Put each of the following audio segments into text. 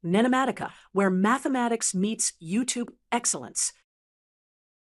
NENOMATICA, where mathematics meets YouTube excellence.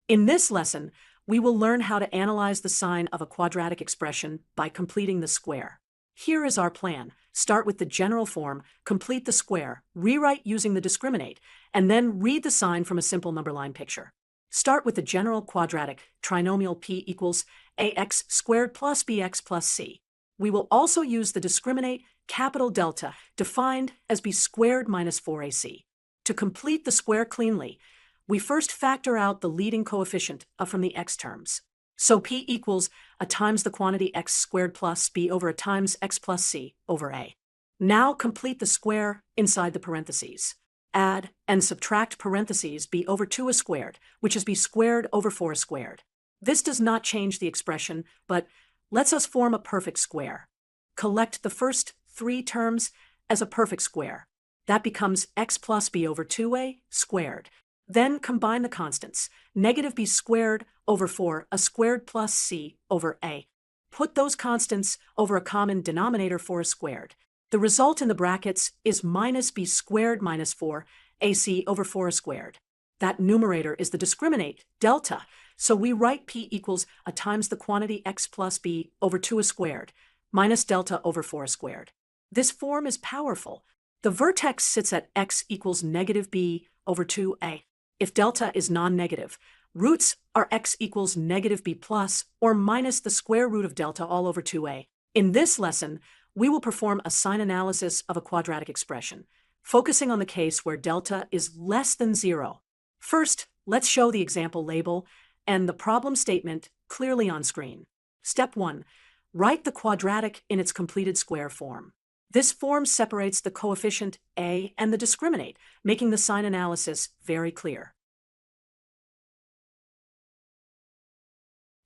In this lesson, we will learn how to analyze the sign of a quadratic expression by completing the square. Here is our plan. Start with the general form, complete the square, rewrite using the discriminate, and then read the sign from a simple number line picture. Start with the general quadratic trinomial p equals ax squared plus bx plus c. We will also use the discriminate capital delta, defined as b squared minus 4ac. To complete the square cleanly, we first factor out the leading coefficient from the x terms. So p equals a times the quantity x squared plus b over a times x plus c over a. Now complete the square inside the parentheses. Add and subtract parentheses b over 2a squared, which is b squared over 4 squared. This does not change the expression, but lets us form a perfect square. Collect the first three terms as a perfect square. That becomes x plus b over 2a squared. Then combine the constants, negative b squared over 4a squared plus c over a. Put those constants over a common denominator 4a squared. The result in the brackets is minus b squared minus 4ac over 4a squared. That numerator is the discriminate, delta, so we write p equals a times the quantity x plus b over 2a squared minus delta over 4 squared. This form is powerful. The vertex sits at x equals negative b over 2a. If delta is non-negative, roots are x equals negative b plus or minus the square root of delta all over 2a. In this lesson, we will perform a sign analysis of a quadratic expression, focusing on the case where delta is less than 0. First, let's show the example label and the problem statement clearly on screen. Step 1. Write the quadratic in its completed square form. This form separates the coefficient a and the discriminate, making the sign analysis very clear.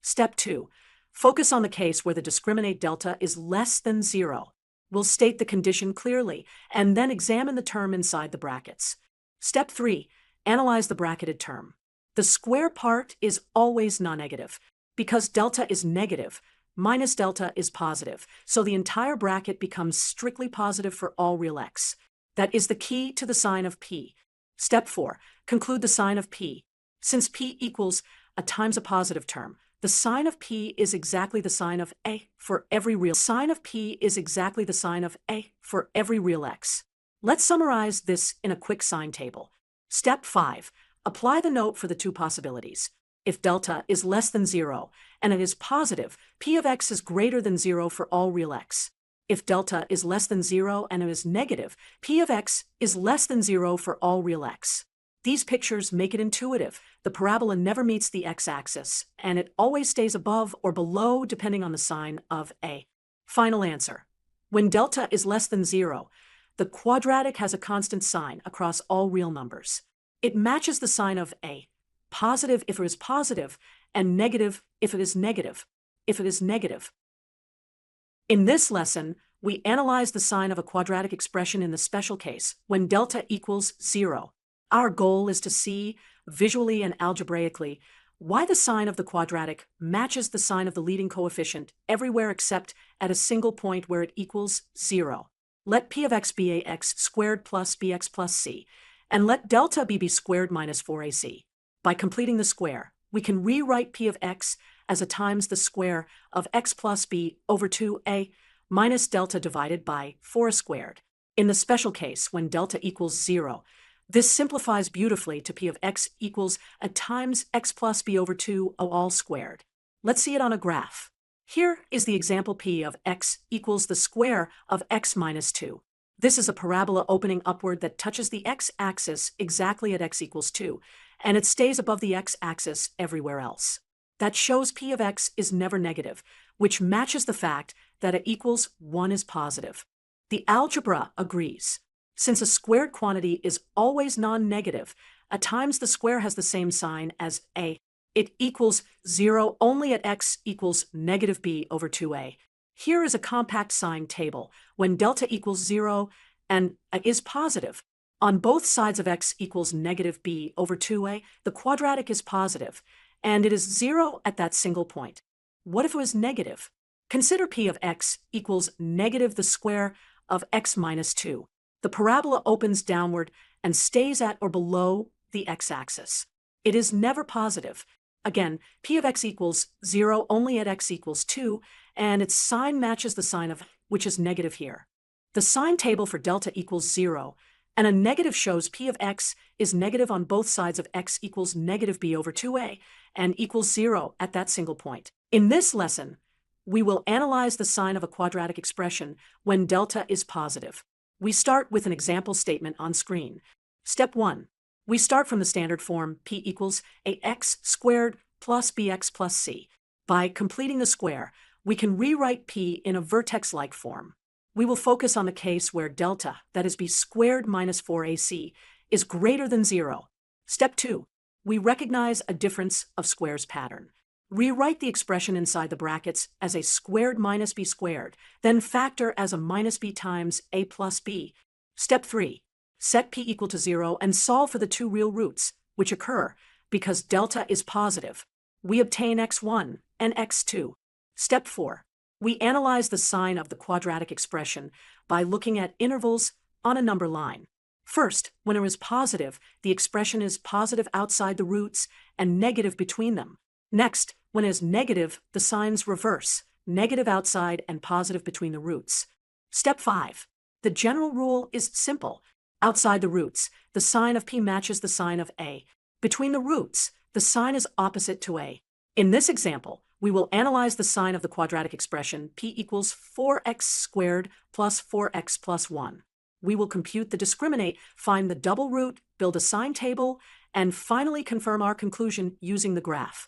Step 2. Focus on the case where the discriminate delta is less than 0. We'll state the condition clearly, and then examine the term inside the brackets. Step 3. Analyze the bracketed term. The square part is always non-negative. Because delta is negative, minus delta is positive, so the entire bracket becomes strictly positive for all real x. That is the key to the sign of p. Step 4. Conclude the sign of p. Since p equals a times a positive term, the sign of p is exactly the sign of a for every real. Sign of p is exactly the sign of a for every real x. Let's summarize this in a quick sign table. Step 5. Apply the note for the two possibilities. If delta is less than 0 and it is positive, p of x is greater than 0 for all real x. If delta is less than 0 and it is negative, p of x is less than 0 for all real x. These pictures make it intuitive. The parabola never meets the x-axis, and it always stays above or below depending on the sign of a. Final answer. When delta is less than 0, the quadratic has a constant sign across all real numbers. It matches the sign of a, positive if it is positive, and negative if it is negative. In this lesson, we analyze the sign of a quadratic expression in the special case when delta equals 0. Our goal is to see, visually and algebraically, why the sign of the quadratic matches the sign of the leading coefficient everywhere except at a single point where it equals 0. Let p of x be ax squared plus bx plus c, and let delta be b squared minus 4ac. By completing the square, we can rewrite p of x as a times the square of x plus b over 2a minus delta divided by 4 squared. In the special case, when delta equals 0, this simplifies beautifully to p of x equals a times x plus b over 2 all squared. Let's see it on a graph. Here is the example p of x equals the square of x minus 2. This is a parabola opening upward that touches the x-axis exactly at x equals 2, and it stays above the x-axis everywhere else. That shows p of x is never negative, which matches the fact that it equals 1 is positive. The algebra agrees. Since a squared quantity is always non-negative, a times the square has the same sign as a. It equals 0 only at x equals negative b over 2a. Here is a compact sign table when delta equals 0 and is positive. On both sides of x equals negative b over 2a, the quadratic is positive, and it is 0 at that single point. What if it was negative? Consider p of x equals negative the square of x minus 2. The parabola opens downward and stays at or below the x-axis. It is never positive. Again, p of x equals 0 only at x equals 2, and its sign matches the sign of which is negative here. The sign table for delta equals 0, and a negative shows p of x is negative on both sides of x equals negative b over 2a, and equals 0 at that single point. In this lesson, we will analyze the sign of a quadratic expression when delta is positive. We start with an example statement on screen. Step 1. We start from the standard form p equals ax squared plus bx plus c. By completing the square, we can rewrite p in a vertex-like form. We will focus on the case where delta, that is b squared minus 4ac, is greater than 0. Step 2. We recognize a difference of squares pattern. Rewrite the expression inside the brackets as a squared minus b squared, then factor as a minus b times a plus b. Step 3. Set p equal to 0 and solve for the two real roots, which occur because delta is positive. We obtain x1 and x2. Step 4. We analyze the sign of the quadratic expression by looking at intervals on a number line. First, when it is positive, the expression is positive outside the roots and negative between them. Next, when it is negative, the signs reverse, negative outside and positive between the roots. Step 5. The general rule is simple. Outside the roots, the sign of p matches the sign of a. Between the roots, the sign is opposite to a. In this example, we will analyze the sign of the quadratic expression p equals 4x squared plus 4x plus 1. We will compute the discriminant, find the double root, build a sign table, and finally confirm our conclusion using the graph.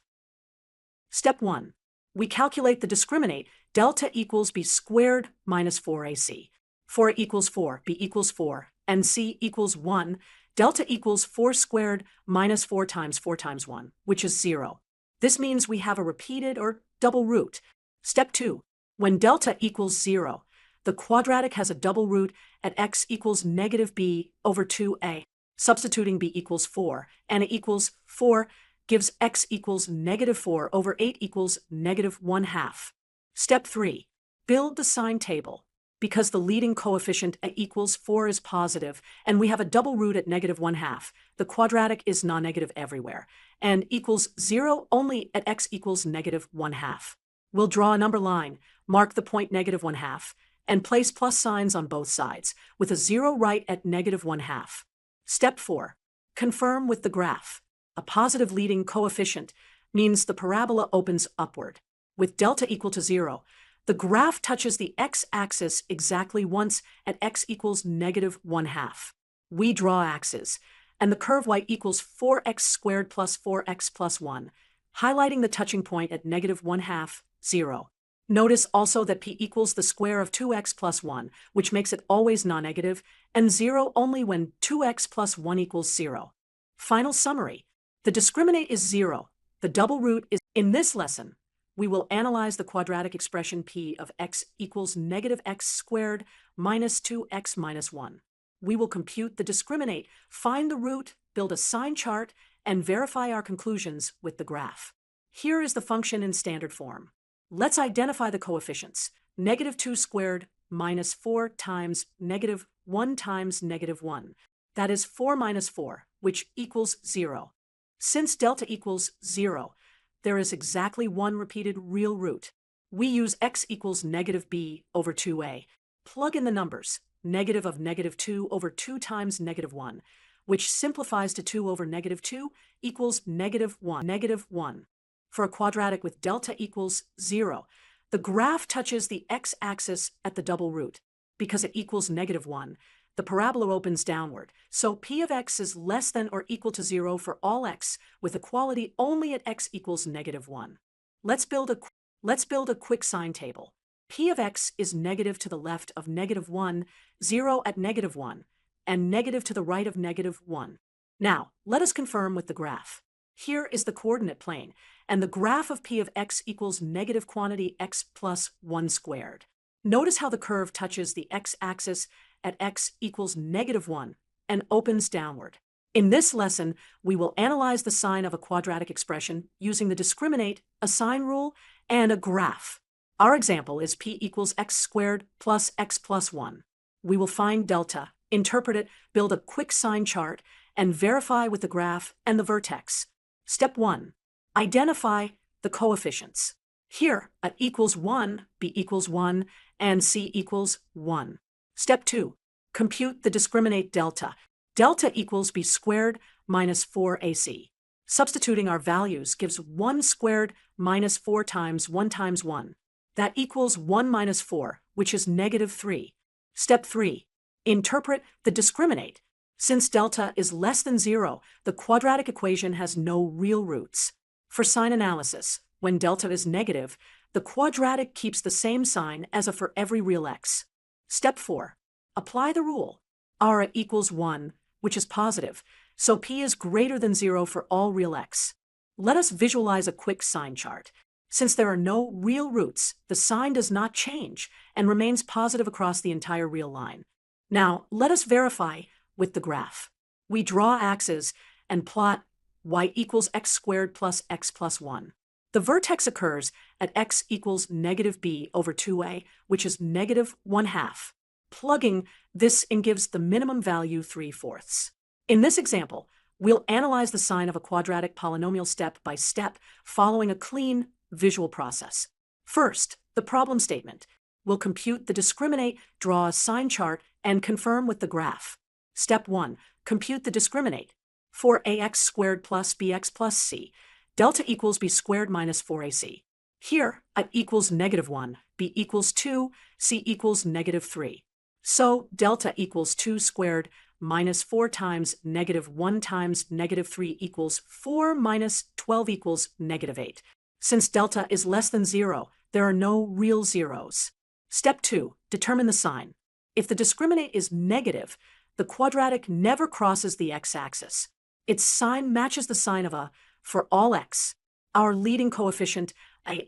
Step 1. We calculate the discriminant, delta equals b squared minus 4ac. 4 equals 4, b equals 4, and c equals 1. Delta equals 4 squared minus 4 times 1, which is 0. This means we have a repeated or double root. Step 2. When delta equals 0, the quadratic has a double root at x equals negative b over 2a. Substituting b equals 4 and a equals 4 gives x equals negative 4 over 8 equals negative 1/2. Step 3. Build the sign table. Because the leading coefficient a equals 4 is positive, and we have a double root at negative 1/2, the quadratic is non-negative everywhere, and equals 0 only at x equals negative 1/2. We'll draw a number line, mark the point negative 1/2, and place plus signs on both sides, with a 0 right at negative 1/2. Step 4. Confirm with the graph. A positive leading coefficient means the parabola opens upward. With delta equal to 0, the graph touches the x-axis exactly once at x equals negative 1/2. We draw axes, and the curve y equals 4x squared plus 4x plus 1, highlighting the touching point at negative 1/2, 0. Notice also that p equals the square of 2x plus 1, which makes it always non-negative, and 0 only when 2x plus 1 equals 0. Final summary. The discriminant is 0. The double root is. In this lesson, we will analyze the quadratic expression p of x equals negative x squared minus 2x minus 1. We will compute the discriminant, find the root, build a sign chart, and verify our conclusions with the graph. Here is the function in standard form. Let's identify the coefficients. Negative 2 squared minus 4 times negative 1 times negative 1. That is 4 minus 4, which equals 0. Since delta equals 0, there is exactly one repeated real root. We use x equals negative b over 2a. Plug in the numbers, negative of negative 2 over 2 times negative 1, which simplifies to 2 over negative 2 equals negative 1. Negative 1. For a quadratic with delta equals 0, the graph touches the x-axis at the double root. Because it equals negative 1, the parabola opens downward, so p of x is less than or equal to 0 for all x, with equality only at x equals negative 1. Let's build a quick sign table. P of x is negative to the left of negative 1, 0 at negative 1, and negative to the right of negative 1. Now, let us confirm with the graph. Here is the coordinate plane, and the graph of p of x equals negative quantity x plus 1 squared. Notice how the curve touches the x-axis at x equals negative 1 and opens downward. In this lesson, we will analyze the sign of a quadratic expression using the discriminant, a sign rule, and a graph. Our example is p equals x squared plus x plus 1. We will find delta, interpret it, build a quick sign chart, and verify with the graph and the vertex. Step 1. Identify the coefficients. Here, at equals 1, b equals 1, and c equals 1. Step 2. Compute the discriminant delta. Delta equals b squared minus 4ac. Substituting our values gives 1 squared minus 4 times 1 times 1. That equals 1 minus 4, which is negative 3. Step 3. Interpret the discriminant. Since delta is less than 0, the quadratic equation has no real roots. For sign analysis, when delta is negative, the quadratic keeps the same sign as for every real x. Step 4. Apply the rule. R equals 1, which is positive, so p is greater than 0 for all real x. Let us visualize a quick sign chart. Since there are no real roots, the sign does not change and remains positive across the entire real line. Now, let us verify with the graph. We draw axes and plot y equals x squared plus x plus 1. The vertex occurs at x equals negative b over 2a, which is negative 1/2. Plugging this in gives the minimum value 3/4. In this example, we'll analyze the sign of a quadratic polynomial step by step, following a clean visual process. First, the problem statement. We'll compute the discriminant, draw a sign chart, and confirm with the graph. Step 1. Compute the discriminant. For ax squared plus bx plus c, delta equals b squared minus 4ac. Here, at equals negative 1, b equals 2, c equals negative 3. So, delta equals 2 squared minus 4 times negative 1 times negative 3 equals 4 minus 12 equals negative 8. Since delta is less than 0, there are no real zeros. Step 2. Determine the sign. If the discriminant is negative, the quadratic never crosses the x-axis. Its sign matches the sign of a for all x. Our leading coefficient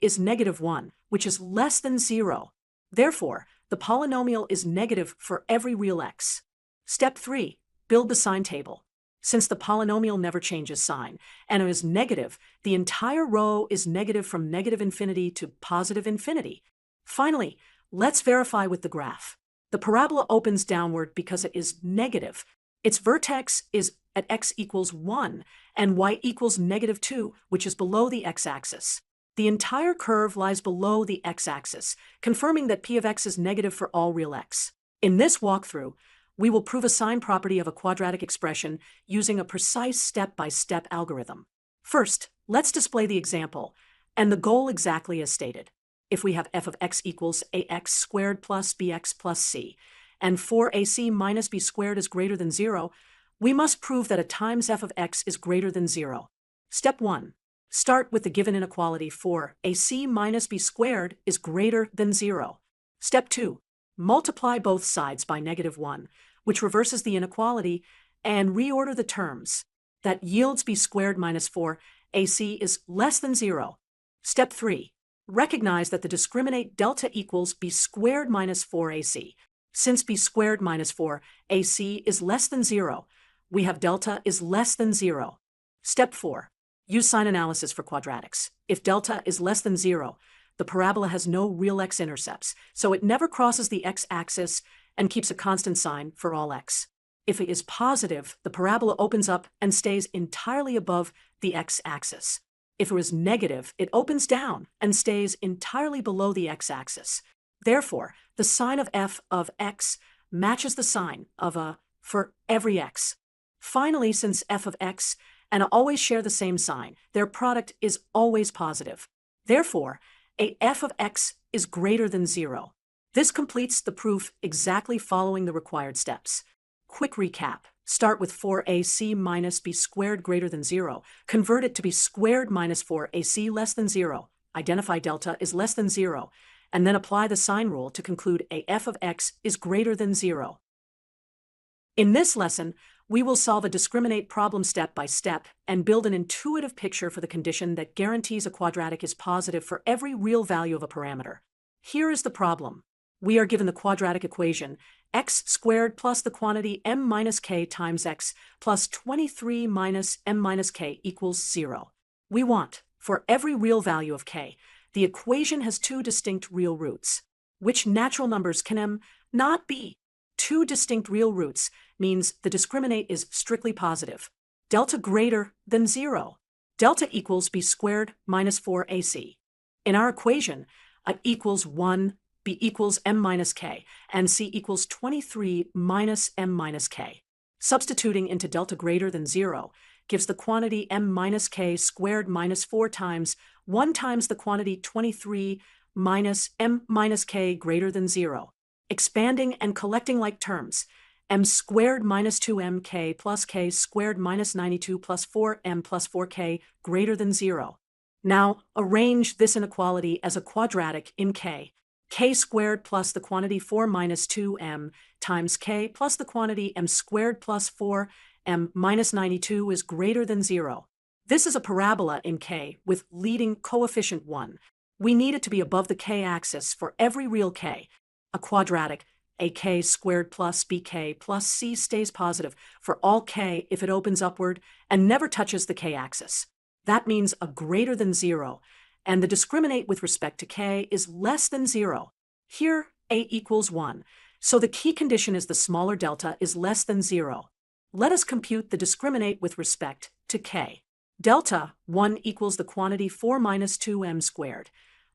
is negative 1, which is less than 0. Therefore, the polynomial is negative for every real x. Step 3. Build the sign table. Since the polynomial never changes sign and is negative, the entire row is negative from negative infinity to positive infinity. Finally, let's verify with the graph. The parabola opens downward because it is negative. Its vertex is at x equals 1 and y equals negative 2, which is below the x-axis. The entire curve lies below the x-axis, confirming that p of x is negative for all real x. In this walkthrough, we will prove a sign property of a quadratic expression using a precise step-by-step algorithm. First, let's display the example, and the goal exactly as stated. If we have f of x equals ax squared plus bx plus c, and 4ac minus b squared is greater than 0, we must prove that a times f of x is greater than 0. Step 1. Start with the given inequality 4ac minus b squared is greater than 0. Step 2. Multiply both sides by negative 1, which reverses the inequality, and reorder the terms. That yields b squared minus 4ac is less than 0. Step 3. Recognize that the discriminant delta equals b squared minus 4ac. Since b squared minus 4ac is less than 0, we have delta is less than 0. Step 4. Use sign analysis for quadratics. If delta is less than 0, the parabola has no real x-intercepts, so it never crosses the x-axis and keeps a constant sign for all x. If it is positive, the parabola opens up and stays entirely above the x-axis. If it is negative, it opens down and stays entirely below the x-axis. Therefore, the sign of f of x matches the sign of a for every x. Finally, since f of x and a always share the same sign, their product is always positive. Therefore, a f of x is greater than 0. This completes the proof exactly following the required steps. Quick recap. Start with 4ac minus b squared greater than 0. Convert it to b squared minus 4ac less than 0. Identify delta is less than 0. And then apply the sign rule to conclude a f of x is greater than 0. In this lesson, we will solve a discriminant problem step by step and build an intuitive picture for the condition that guarantees a quadratic is positive for every real value of a parameter. Here is the problem. We are given the quadratic equation x squared plus the quantity m minus k times x plus 23 minus m minus k equals 0. We want, for every real value of k, the equation has two distinct real roots. Which natural numbers can m not be? two distinct real roots means the discriminant is strictly positive. Delta greater than 0. Delta equals b squared minus 4ac. In our equation, a equals 1, b equals m minus k, and c equals 23 minus m minus k. Substituting into delta greater than 0 gives the quantity m minus k squared minus 4 times 1 times the quantity 23 minus m minus k greater than 0. Expanding and collecting like terms, m squared minus 2mk plus k squared minus 92 plus 4m plus 4k greater than 0. Now, arrange this inequality as a quadratic in k. K squared plus the quantity 4 minus 2m times k plus the quantity m squared plus 4m minus 92 is greater than 0. This is a parabola in k with leading coefficient 1. We need it to be above the k-axis for every real k. A quadratic, ak squared plus bk plus c stays positive for all k if it opens upward and never touches the k-axis. That means a greater than 0, and the discriminant with respect to k is less than 0. Here, a equals 1, so the key condition is the smaller delta is less than 0. Let us compute the discriminant with respect to k. Delta 1 equals the quantity 4 minus 2m squared,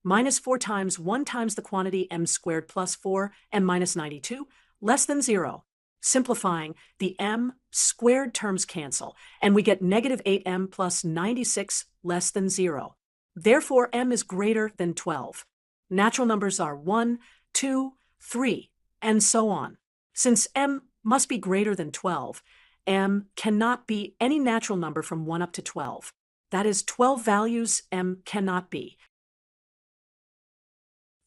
minus 4 times 1 times the quantity m squared plus 4 m minus 92, less than 0. Simplifying, the m squared terms cancel, and we get negative 8m plus 96 less than 0. Therefore, m is greater than 12. Natural numbers are 1, 2, 3, and so on. Since m must be greater than 12, m cannot be any natural number from 1 up to 12. That is, 12 values m cannot be.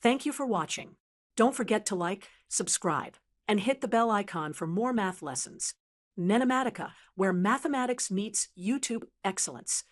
Thank you for watching. Don't forget to like, subscribe, and hit the bell icon for more math lessons. NENOMATICA, where mathematics meets YouTube excellence.